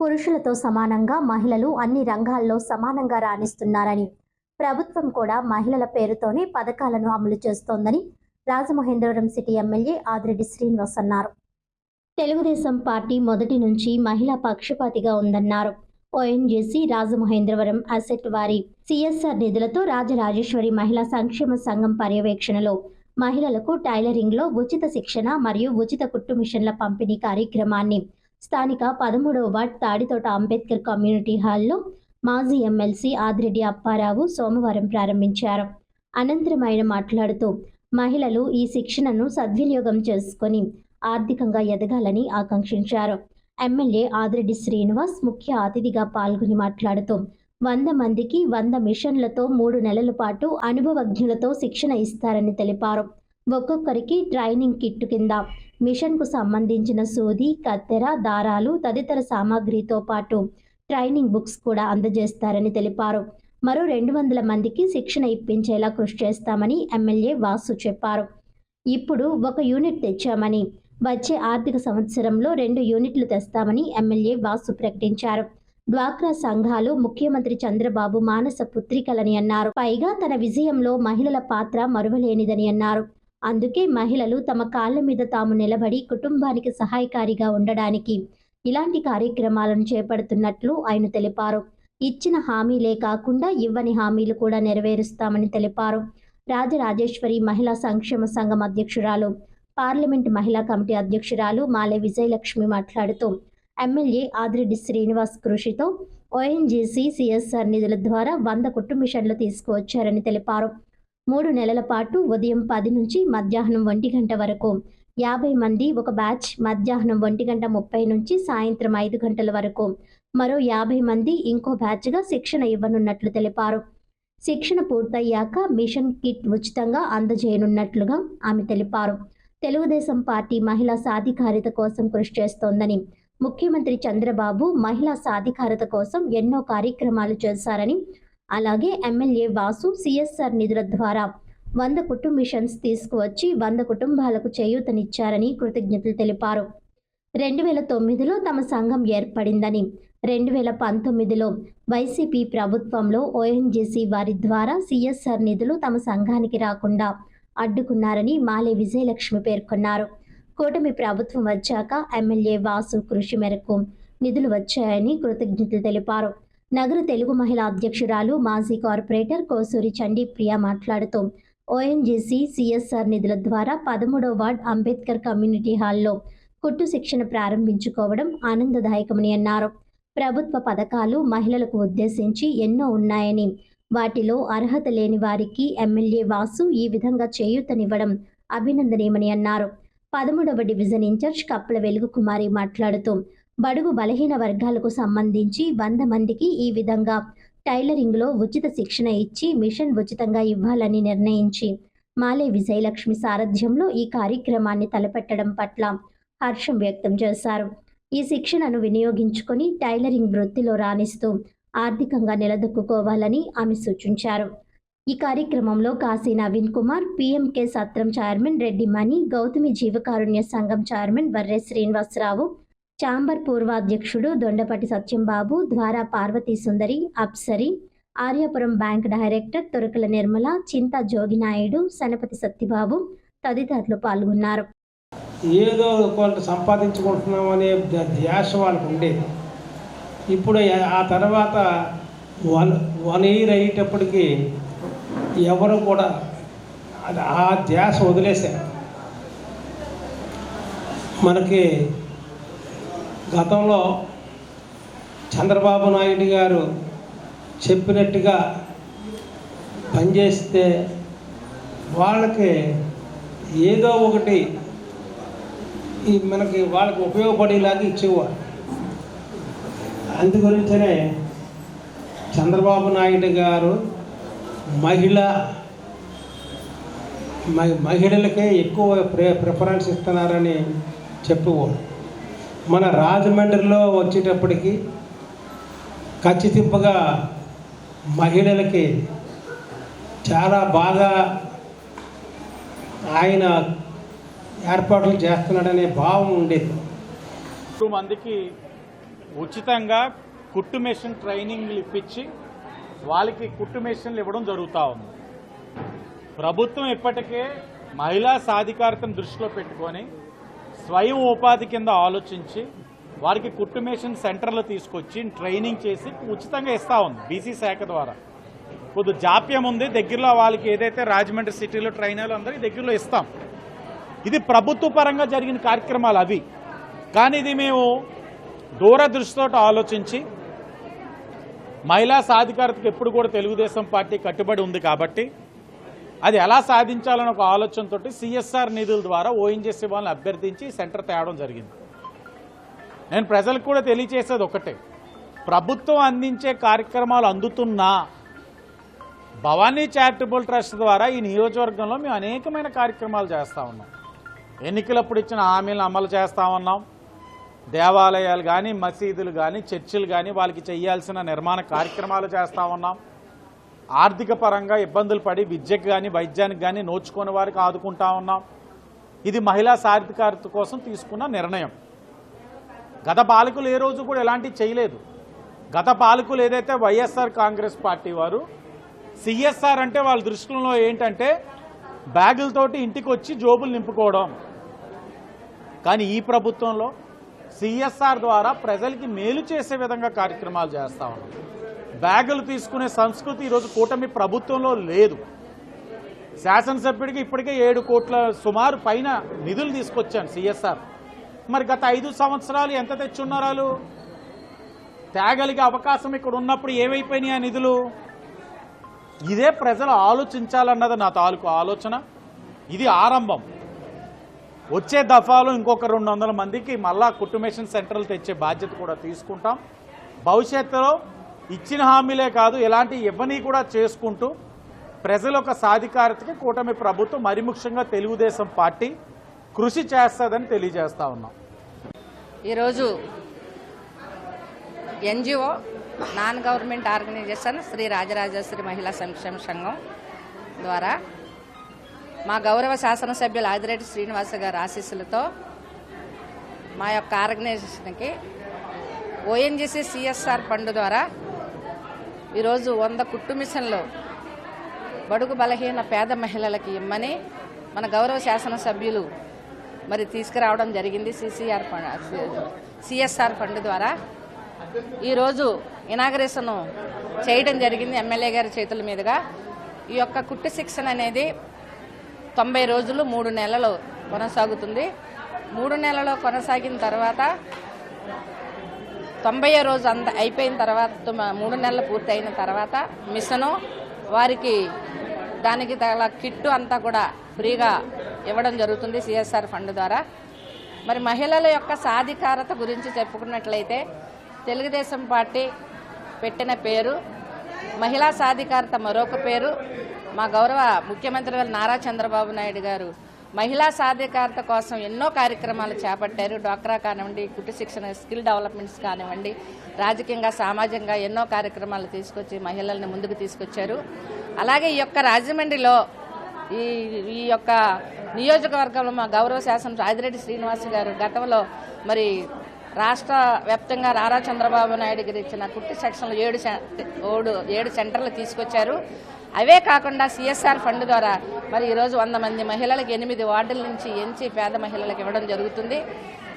పురుషులతో సమానంగా మహిళలు అన్ని రంగాల్లో సమానంగా రాణిస్తున్నారని, ప్రభుత్వం కూడా మహిళల పేరుతోనే పథకాలను అమలు చేస్తోందని రాజమహేంద్రవరం సిటీ ఎమ్మెల్యే ఆదిరెడ్డి శ్రీనివాస్ అన్నారు. తెలుగుదేశం పార్టీ మొదటి నుంచి మహిళా పక్షపాతిగా ఉందన్నారు. ఓఎన్జీసీ రాజమహేంద్రవరం అసెట్ వారి సిఎస్ఆర్ నిధులతో రాజరాజేశ్వరి మహిళా సంక్షేమ సంఘం పర్యవేక్షణలో మహిళలకు టైలరింగ్లో ఉచిత శిక్షణ మరియు ఉచిత కుట్టు మిషన్ల పంపిణీ కార్యక్రమాన్ని స్థానిక 13వ వార్డ్ తాడితోట అంబేద్కర్ కమ్యూనిటీ హాల్లో మాజీ ఎమ్మెల్సీ ఆదిరెడ్డి అప్పారావు సోమవారం ప్రారంభించారు. అనంతరం ఆయన మాట్లాడుతూ మహిళలు ఈ శిక్షణను సద్వినియోగం చేసుకుని ఆర్థికంగా ఎదగాలని ఆకాంక్షించారు. ఎమ్మెల్యే ఆదిరెడ్డి శ్రీనివాస్ ముఖ్య అతిథిగా పాల్గొని మాట్లాడుతూ 100 మందికి 100 మిషన్లతో 3 నెలల పాటు అనుభవజ్ఞులతో శిక్షణ ఇస్తారని తెలిపారు. ఒక్కొక్కరికి ట్రైనింగ్ కిట్టు కింద మిషన్కు సంబంధించిన సూది, కత్తెర, దారాలు తదితర సామాగ్రితో పాటు ట్రైనింగ్ బుక్స్ కూడా అందజేస్తారని తెలిపారు. మరో 200 మందికి శిక్షణ ఇప్పించేలా కృషి చేస్తామని ఎమ్మెల్యే వాసు చెప్పారు. ఇప్పుడు 1 యూనిట్ తెచ్చామని, వచ్చే ఆర్థిక సంవత్సరంలో 2 యూనిట్లు తెస్తామని ఎమ్మెల్యే వాసు ప్రకటించారు. డ్వాక్రా సంఘాలు ముఖ్యమంత్రి చంద్రబాబు మానస పుత్రికలని అన్నారు. పైగా తన విజయంలో మహిళల పాత్ర మరువలేనిదని అన్నారు. అందుకే మహిళలు తమ కాళ్ల మీద తాము నిలబడి కుటుంబానికి సహాయకారిగా ఉండడానికి ఇలాంటి కార్యక్రమాలను చేపడుతున్నట్లు ఆయన తెలిపారు. ఇచ్చిన హామీలే కాకుండా ఇవ్వని హామీలు కూడా నెరవేరుస్తామని తెలిపారు. రాజరాజేశ్వరి మహిళా సంక్షేమ సంఘం అధ్యక్షురాలు, పార్లమెంట్ మహిళా కమిటీ అధ్యక్షురాలు మాలె విజయలక్ష్మి మాట్లాడుతూ ఎమ్మెల్యే ఆదిరెడ్డి శ్రీనివాస్ కృషితో ఓఎన్జీసీ సిఎస్ఆర్ నిధుల ద్వారా 100 కుట్టు మిషన్లు తీసుకువచ్చారని తెలిపారు. 3 నెలల పాటు ఉదయం 10 నుంచి మధ్యాహ్నం 1 గంట వరకు 50 మంది ఒక బ్యాచ్, మధ్యాహ్నం 1:30 నుంచి సాయంత్రం 5 గంటల వరకు మరో 50 మంది ఇంకో బ్యాచ్గా శిక్షణ ఇవ్వనున్నట్లు తెలిపారు. శిక్షణ పూర్తయ్యాక మిషన్ కిట్ ఉచితంగా అందజేయనున్నట్లుగా ఆమె తెలిపారు. తెలుగుదేశం పార్టీ మహిళా సాధికారిత కోసం కృషి చేస్తోందని, ముఖ్యమంత్రి చంద్రబాబు మహిళా సాధికారత కోసం ఎన్నో కార్యక్రమాలు చేశారని, అలాగే ఎమ్మెల్యే వాసు సిఎస్ఆర్ నిధుల ద్వారా 100 కుట్టు మిషన్స్ తీసుకువచ్చి 100 కుటుంబాలకు చేయూతనిచ్చారని కృతజ్ఞతలు తెలిపారు. 2009లో తమ సంఘం ఏర్పడిందని, 2019లో వైసీపీ ప్రభుత్వంలో ఓఎన్జీసీ వారి ద్వారా సిఎస్ఆర్ నిధులు తమ సంఘానికి రాకుండా అడ్డుకున్నారని మాలె విజయలక్ష్మి పేర్కొన్నారు. కూటమి ప్రభుత్వం వచ్చాక ఎమ్మెల్యే వాసు కృషి మేరకు నిధులు వచ్చాయని కృతజ్ఞతలు తెలిపారు. నగర తెలుగు మహిళా అధ్యక్షురాలు, మాజీ కార్పొరేటర్ కోసూరి చండీప్రియ మాట్లాడుతూ ఓఎన్జీసీ సిఎస్ఆర్ నిధుల ద్వారా 13వ వార్డ్ అంబేద్కర్ కమ్యూనిటీ హాల్లో కుట్టు శిక్షణ ప్రారంభించుకోవడం ఆనందదాయకమని అన్నారు. ప్రభుత్వ పథకాలు మహిళలకు ఉద్దేశించి ఎన్నో ఉన్నాయని, వాటిలో అర్హత లేని వారికి ఎమ్మెల్యే వాసు ఈ విధంగా చేయూతనివ్వడం అభినందనీయమని అన్నారు. 13వ డివిజన్ ఇన్ఛార్జ్ కప్పల వెలుగు కుమారి మాట్లాడుతూ బడుగు బలహీన వర్గాలకు సంబంధించి 100 మందికి ఈ విధంగా టైలరింగ్లో ఉచిత శిక్షణ ఇచ్చి మిషన్ ఉచితంగా ఇవ్వాలని నిర్ణయించి మాలె విజయలక్ష్మి సారథ్యంలో ఈ కార్యక్రమాన్ని తలపెట్టడం పట్ల హర్షం వ్యక్తం చేశారు. ఈ శిక్షణను వినియోగించుకొని టైలరింగ్ వృత్తిలో రాణిస్తూ ఆర్థికంగా నిలదొక్కుకోవాలని ఆమె సూచించారు. ఈ కార్యక్రమంలో కాశీ నవీన్ కుమార్, పీఎంకే సత్రం చైర్మన్ రెడ్డి మణి, గౌతమి జీవకారుణ్య సంఘం చైర్మన్ వర్రె శ్రీనివాసరావు, ఛాంబర్ పూర్వాధ్యక్షుడు దొండపటి సత్యంబాబు, ద్వారా పార్వతీ సుందరి, అప్సరి, ఆర్యాపురం బ్యాంక్ డైరెక్టర్ తొరకల నిర్మల, చింతా జోగినాయుడు, సనపతి సత్యబాబు తదితరులు పాల్గొన్నారు. ఏదో కొంత సంపాదించుకుంటున్నాం అనే ధ్యాస వాళ్ళకు ఉండేది. ఇప్పుడు ఆ తర్వాత 1 ఇయర్ అయ్యేటప్పటికి ఎవరు కూడా ఆ ధ్యాస వదిలేశారు. మనకి గతంలో చంద్రబాబు నాయుడు గారు చెప్పినట్టుగా పనిచేస్తే వాళ్ళకి ఏదో ఒకటి మనకి వాళ్ళకి ఉపయోగపడేలాగా ఇచ్చేవారు. అందుగురించనే చంద్రబాబు నాయుడు గారు మహిళలకే ఎక్కువ ప్రిఫరెన్స్ ఇస్తున్నారని చెప్పేవాడు. మన రాజమండ్రిలో వచ్చేటప్పటికి ఖచ్చితంగా మహిళలకి చాలా బాగా ఆయన ఏర్పాట్లు చేస్తున్నాడనే భావం ఉండేది. 2 మందికి ఉచితంగా కుట్టు మెషిన్ ట్రైనింగ్లు ఇప్పించి వాళ్ళకి కుట్టు మెషిన్లు ఇవ్వడం జరుగుతూ ఉంది. ప్రభుత్వం ఇప్పటికే మహిళా సాధికారతను దృష్టిలో పెట్టుకొని స్వయం ఉపాధి కింద ఆలోచించి వారికి కుట్టు మెషిన్ సెంటర్లు తీసుకొచ్చి ట్రైనింగ్ చేసి ఉచితంగా ఇస్తూ ఉంది బీసీ శాఖ ద్వారా. కొద్ది జాప్యం ఉంది, దగ్గరలో వాళ్ళకి ఏదైతే రాజమండ్రి సిటీలో ట్రైనర్లు అందరికీ దగ్గరలో ఇస్తాం. ఇది ప్రభుత్వ పరంగా జరిగిన కార్యక్రమాలు అవి. కానీ ఇది మేము దూరదృష్టితో ఆలోచించి మహిళా సాధికారతకు ఎప్పుడు కూడా తెలుగుదేశం పార్టీ కట్టుబడి ఉంది కాబట్టి అది ఎలా సాధించాలని ఒక ఆలోచనతో సిఎస్ఆర్ నిధుల ద్వారా ఓఎన్జీసీ వాళ్ళని అభ్యర్థించి సెంటర్ తేవడం జరిగింది. నేను ప్రజలకు కూడా తెలియజేసేది ఒకటే, ప్రభుత్వం అందించే కార్యక్రమాలు అందుతున్నా భవానీ చారిటబుల్ ట్రస్ట్ ద్వారా ఈ నియోజకవర్గంలో మేము అనేకమైన కార్యక్రమాలు చేస్తూ ఉన్నాం. ఎన్నికలప్పుడు ఇచ్చిన హామీలను అమలు చేస్తూ ఉన్నాం. దేవాలయాలు కానీ, మసీదులు కానీ, చర్చిలు కానీ వాళ్ళకి చేయాల్సిన నిర్మాణ కార్యక్రమాలు చేస్తూ ఉన్నాం. ఆర్థిక పరంగా ఇబ్బందులు పడి విద్యకు కానీ, వైద్యానికి కానీ నోచుకునే వారికి ఆదుకుంటా ఉన్నాం. ఇది మహిళా సాధికారత కోసం తీసుకున్న నిర్ణయం. గత పాలకులు ఏ రోజు కూడా ఎలాంటివి చేయలేదు. గత పాలకులు ఏదైతే వైఎస్ఆర్ కాంగ్రెస్ పార్టీ వారు సిఎస్ఆర్ అంటే వాళ్ళ దృష్టిలో ఏంటంటే బ్యాగులతోటి ఇంటికి వచ్చి జోబులు నింపుకోవడం. కానీ ఈ ప్రభుత్వంలో సిఎస్ఆర్ ద్వారా ప్రజలకి మేలు చేసే విధంగా కార్యక్రమాలు చేస్తూ ఉన్నాం. బ్యాగులు తీసుకునే సంస్కృతి ఈరోజు కూటమి ప్రభుత్వంలో లేదు. శాసనసభ్యుడికి ఇప్పటికే 7 కోట్ల సుమారు పైన నిధులు తీసుకొచ్చాను సిఎస్ఆర్. మరి గత 5 సంవత్సరాలు ఎంత తెచ్చున్నారు? తేగలిగే అవకాశం ఇక్కడ ఉన్నప్పుడు ఏమైపోయినాయి ఆ నిధులు? ఇదే ప్రజలు ఆలోచించాలన్నది నా తాలూకు ఆలోచన. ఇది ఆరంభం. వచ్చే దఫాలో ఇంకొక 200 మందికి మళ్ళా కుట్టు మెషిన్ సెంటర్లు తెచ్చే బాధ్యత కూడా తీసుకుంటాం. భవిష్యత్తులో ఇచ్చిన హామీలే కాదు, ఇలాంటి ఇవ్వని కూడా చేసుకుంటూ ప్రజల యొక్క సాధికారతకి కూటమి ప్రభుత్వం మరి ముఖ్యంగా తెలుగుదేశం పార్టీ కృషి చేస్తుందని తెలియజేస్తా ఉన్నాం. ఈరోజు NGO non government organisation Shri Rajarajeshwari Mahila Sankshema సంఘం ద్వారా మా గౌరవ శాసనసభ్యులు ఆదిరెడ్డి శ్రీనివాస గారి ఆశీస్సులతో మా యొక్క ఆర్గనైజేషన్కి ఓఎన్జీసీ సిఎస్ఆర్ ఫండ్ ద్వారా ఈరోజు 100 కుట్టు మిషన్లు బడుగు బలహీన పేద మహిళలకి ఇమ్మని మన గౌరవ శాసనసభ్యులు మరి తీసుకురావడం జరిగింది. సిఎస్ఆర్ ఫండ్ ద్వారా ఈరోజు ఇనాగరేషన్ చేయడం జరిగింది ఎమ్మెల్యే గారి చేతుల మీదుగా. ఈ యొక్క కుట్టు శిక్షణ అనేది 90 రోజులు 3 నెలలు కొనసాగుతుంది. 3 నెలలు కొనసాగిన తర్వాత 90వ రోజు అయిపోయిన తర్వాత 3 నెలలు పూర్తి అయిన తర్వాత మిషను వారికి దానికి తగల కిట్టు అంతా కూడా ఫ్రీగా ఇవ్వడం జరుగుతుంది సిఎస్ఆర్ ఫండ్ ద్వారా. మరి మహిళల యొక్క సాధికారత గురించి చెప్పుకున్నట్లయితే తెలుగుదేశం పార్టీ పెట్టిన పేరు మహిళా సాధికారత, మరొక పేరు మా గౌరవ ముఖ్యమంత్రి గారు నారా చంద్రబాబు నాయుడు గారు మహిళా సాధికారత కోసం ఎన్నో కార్యక్రమాలు చేపట్టారు. డ్వాక్రా కానివ్వండి, కుట్టు శిక్షణ, స్కిల్ డెవలప్మెంట్స్ కానివ్వండి, రాజకీయంగా సామాజికంగా ఎన్నో కార్యక్రమాలు తీసుకొచ్చి మహిళల్ని ముందుకు తీసుకొచ్చారు. అలాగే ఈ యొక్క రాజమండ్రిలో ఈ యొక్క నియోజకవర్గంలో మా గౌరవ శాసన ఆదిరెడ్డి శ్రీనివాస్ గారు గతంలో మరి రాష్ట్ర వ్యాప్తంగా నారా చంద్రబాబు నాయుడు గారు ఇచ్చిన కుట్టు సెక్షన్లు 7 సెంటర్లు తీసుకొచ్చారు. అవే కాకుండా సిఎస్ఆర్ ఫండ్ ద్వారా మరి ఈరోజు 100 మంది మహిళలకు 8 వార్డుల నుంచి ఎంచి పేద మహిళలకు ఇవ్వడం జరుగుతుంది.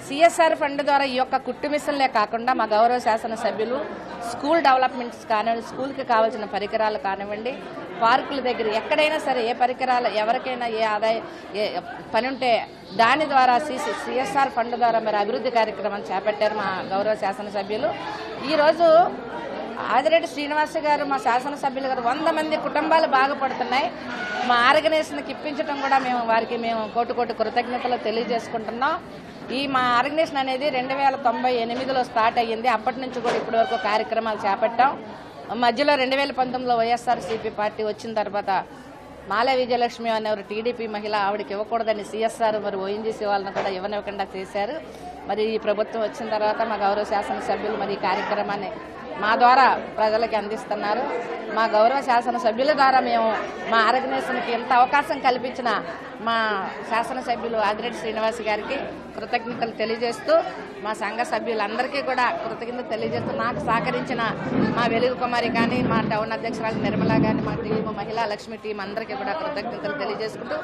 సిఎస్ఆర్ ఫండ్ ద్వారా ఈ యొక్క కుట్టు మిషన్లే కాకుండా మా గౌరవ శాసనసభ్యులు స్కూల్ డెవలప్మెంట్స్ కానివ్వండి, స్కూల్కి కావాల్సిన పరికరాలు కానివ్వండి, పార్కుల దగ్గర ఎక్కడైనా సరే ఏ పరికరాలు ఎవరికైనా ఏ ఆదాయ పని ఉంటే దాని ద్వారా సిఎస్ఆర్ ఫండ్ ద్వారా మరి అభివృద్ధి కార్యక్రమాలు చేపట్టారు మా గౌరవ శాసనసభ్యులు. ఈరోజు ఆదిరెడ్డి శ్రీనివాస గారు మా శాసనసభ్యులు గారు 100 మంది కుటుంబాలు బాగుపడుతున్నాయి. మా ఆర్గనైజేషన్కి ఇప్పించడం కూడా వారికి కోటి కృతజ్ఞతలు తెలియజేసుకుంటున్నాం. మా ఆర్గనైజేషన్ అనేది 2098లో స్టార్ట్ అయ్యింది. అప్పటి నుంచి కూడా ఇప్పటి వరకు కార్యక్రమాలు చేపట్టాం. మధ్యలో 2019లో వైఎస్ఆర్సీపీ పార్టీ వచ్చిన తర్వాత మాల విజయలక్ష్మి అనేవారు టీడీపీ మహిళ, ఆవిడకి ఇవ్వకూడదని సిఎస్ఆర్ మరి ఓఎన్జీసీ వాళ్ళని కూడా ఇవ్వనివ్వకుండా చేశారు. మరి ఈ ప్రభుత్వం వచ్చిన తర్వాత మా గౌరవ శాసనసభ్యులు మరి ఈ కార్యక్రమాన్ని మా ద్వారా ప్రజలకి అందిస్తున్నారు. మా గౌరవ శాసనసభ్యుల ద్వారా మేము మా ఆర్గనైజేషన్కి ఎంత అవకాశం కల్పించిన మా శాసనసభ్యులు ఆదిరెడ్డి శ్రీనివాస్ గారికి కృతజ్ఞతలు తెలియజేస్తూ, మా సంఘ సభ్యులందరికీ కూడా కృతజ్ఞతలు తెలియజేస్తూ, నాకు సహకరించిన మా వెలుగు కుమారి కానీ, మా టౌన్ అధ్యక్షురాలు నిర్మల కానీ, మా టీము మహిళా లక్ష్మి టీం అందరికీ కూడా కృతజ్ఞతలు తెలియజేసుకుంటూ,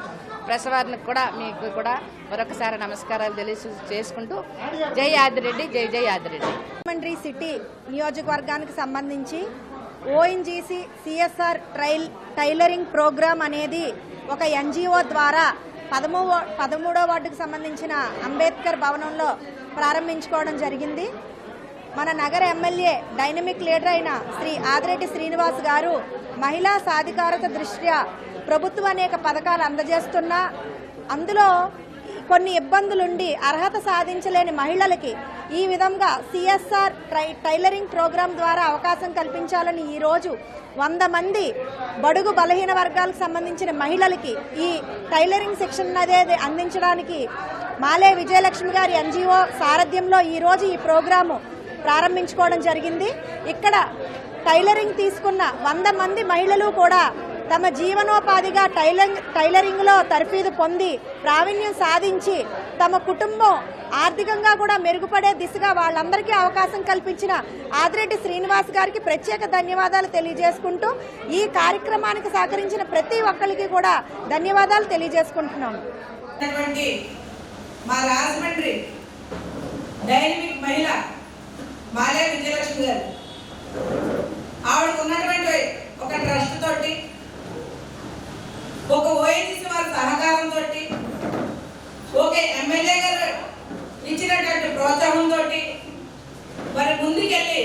ప్రెస్ వారికి కూడా మీకు కూడా మరొకసారి నమస్కారాలు తెలియజేసుకుంటూ, జై ఆదిరెడ్డి, జై జై ఆదిరెడ్డి. రాజమండ్రి సిటీ నియోజకవర్గానికి సంబంధించి ఓఎన్జీసీ సిఎస్ఆర్ టైలరింగ్ ప్రోగ్రాం అనేది ఒక ఎన్జిఓ ద్వారా 13వ వార్డుకు సంబంధించిన అంబేద్కర్ భవనంలో ప్రారంభించుకోవడం జరిగింది. మన నగర ఎమ్మెల్యే డైనమిక్ లీడర్ అయిన శ్రీ ఆదిరెడ్డి శ్రీనివాస్ గారు మహిళా సాధికారత దృష్ట్యా ప్రభుత్వం అనేక పథకాలు అందజేస్తున్నా అందులో కొన్ని ఇబ్బందులుండి అర్హత సాధించలేని మహిళలకి ఈ విధంగా సిఎస్ఆర్ టైలరింగ్ ప్రోగ్రాం ద్వారా అవకాశం కల్పించాలని ఈరోజు 100 మంది బడుగు బలహీన వర్గాలకు సంబంధించిన మహిళలకి ఈ టైలరింగ్ శిక్షణ అనేది అందించడానికి మాలే విజయలక్ష్మి గారి ఎన్జిఓ సారథ్యంలో ఈరోజు ఈ ప్రోగ్రాము ప్రారంభించుకోవడం జరిగింది. ఇక్కడ టైలరింగ్ తీసుకున్న 100 మంది మహిళలు కూడా తమ జీవనోపాధిగా టైలరింగ్లో తర్ఫీదు పొంది ప్రావీణ్యం సాధించి తమ కుటుంబం ఆర్థికంగా కూడా మెరుగుపడే దిశగా వాళ్ళందరికీ అవకాశం కల్పించిన ఆదిరెడ్డి శ్రీనివాస్ గారికి ప్రత్యేక ధన్యవాదాలు తెలియజేసుకుంటూ ఈ కార్యక్రమానికి సహకరించిన ప్రతి ఒక్కరికి కూడా ధన్యవాదాలు తెలియజేసుకుంటున్నాము. మా రాజమండ్రి డైనమిక్ మహిళ మాలే విజయలక్ష్మి గారు ఆవిడకు ఉన్నటువంటి ఒక ట్రస్ట్ తోటి, ఒక ఓఎన్జీసీ వారి సహకారంతో, ఒక ఎమ్మెల్యే గారు ఇచ్చినటువంటి ప్రోత్సాహంతో మరి ముందుకెళ్ళి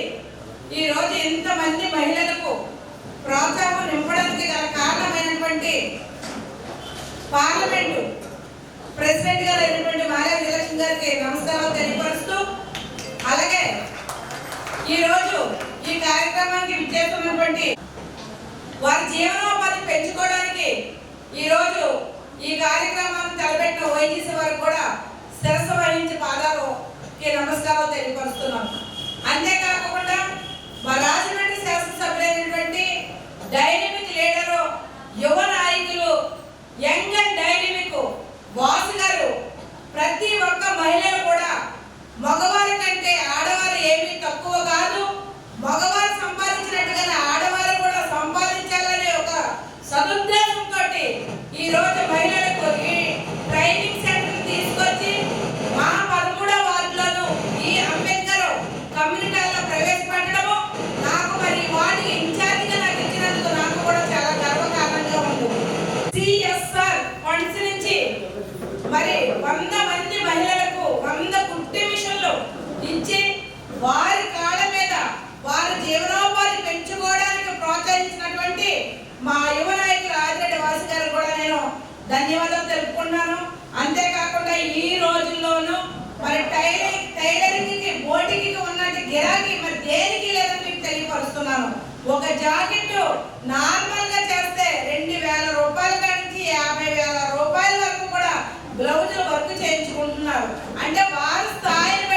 ఈరోజు ఇంతమంది మహిళలకు ప్రోత్సాహం నింపడానికి గల కారణమైనటువంటి పార్లమెంటు ప్రెసిడెంట్ గారు అయినటువంటి మాలే విజయలక్ష్మి గారికి నమస్కారాలు తెలియపరుస్తూ, అలాగే ఈరోజు ఈ కార్యక్రమానికి విచ్చేస్తున్నటువంటి వారి జీవనోపాధి పెంచుకోవడానికి ఈరోజు ఈ కార్యక్రమాన్ని తలపెట్టిన ఓఎన్జీసీ వారికి కూడా శిరస్సు వహించి పాదాలకి నమస్కారాలు తెలియపరుస్తున్నాం. అంతేకాకుండా మా రాజమండ్రి శాసనసభ్యులైనటువంటి డైనమిక్ లీడరు, యువ నాయకులు, యంగ్ అండ్ డైనమిక్ వాసు గారు ప్రతి ఒక్క మహిళలు కూడా మగవారి కంటే ఆడవారు ఏమీ తక్కువ కాదు, మగవారు సంపాదించినట్టుగానే ఆడవారు కూడా సంపాదించాలనే ఒక సదుద్దేశంతో ఈ రోజు మహిళలకు ఈ ట్రైనింగ్ సెంటర్ తీసుకొచ్చి మా 13వ వార్డులను ఈ అంబేద్కర్ కమ్యూనిటీలో ప్రవేశపెట్టడము నాకు మరి వాటికి ఇన్ఛార్జిగా నాకు ఇచ్చినందుకు నాకు కూడా చాలా గర్వకారణంగా ఉంది. సిఎస్ఆర్ ఫండ్స్ నుంచి మరి 100 మంది మహిళలకు 100 కుట్టు మిషన్లు ఇచ్చి వారి కాళ్ళ మీద వారి జీవనోపాధి పెంచుకోవడానికి ప్రోత్సహించినటువంటి మా యువ నాయకులు ఆదిరెడ్డి వాసు గారు కూడా నేను ధన్యవాదాలు తెలుపుకున్నాను. అంతేకాకుండా ఈ రోజుల్లోనూ మరి టైలరింగ్కి బోటికి ఉన్నట్టు గిరాకీ మరి దేనికి లేదని మీకు తెలియపరుస్తున్నాను. ఒక జాకెట్ నార్మల్ గా చేస్తే 2000 రూపాయల నుంచి 50,000 రూపాయల వరకు కూడా బ్లౌజులు వర్క్ చేయించుకుంటున్నారు. అంటే వారి స్థాయిని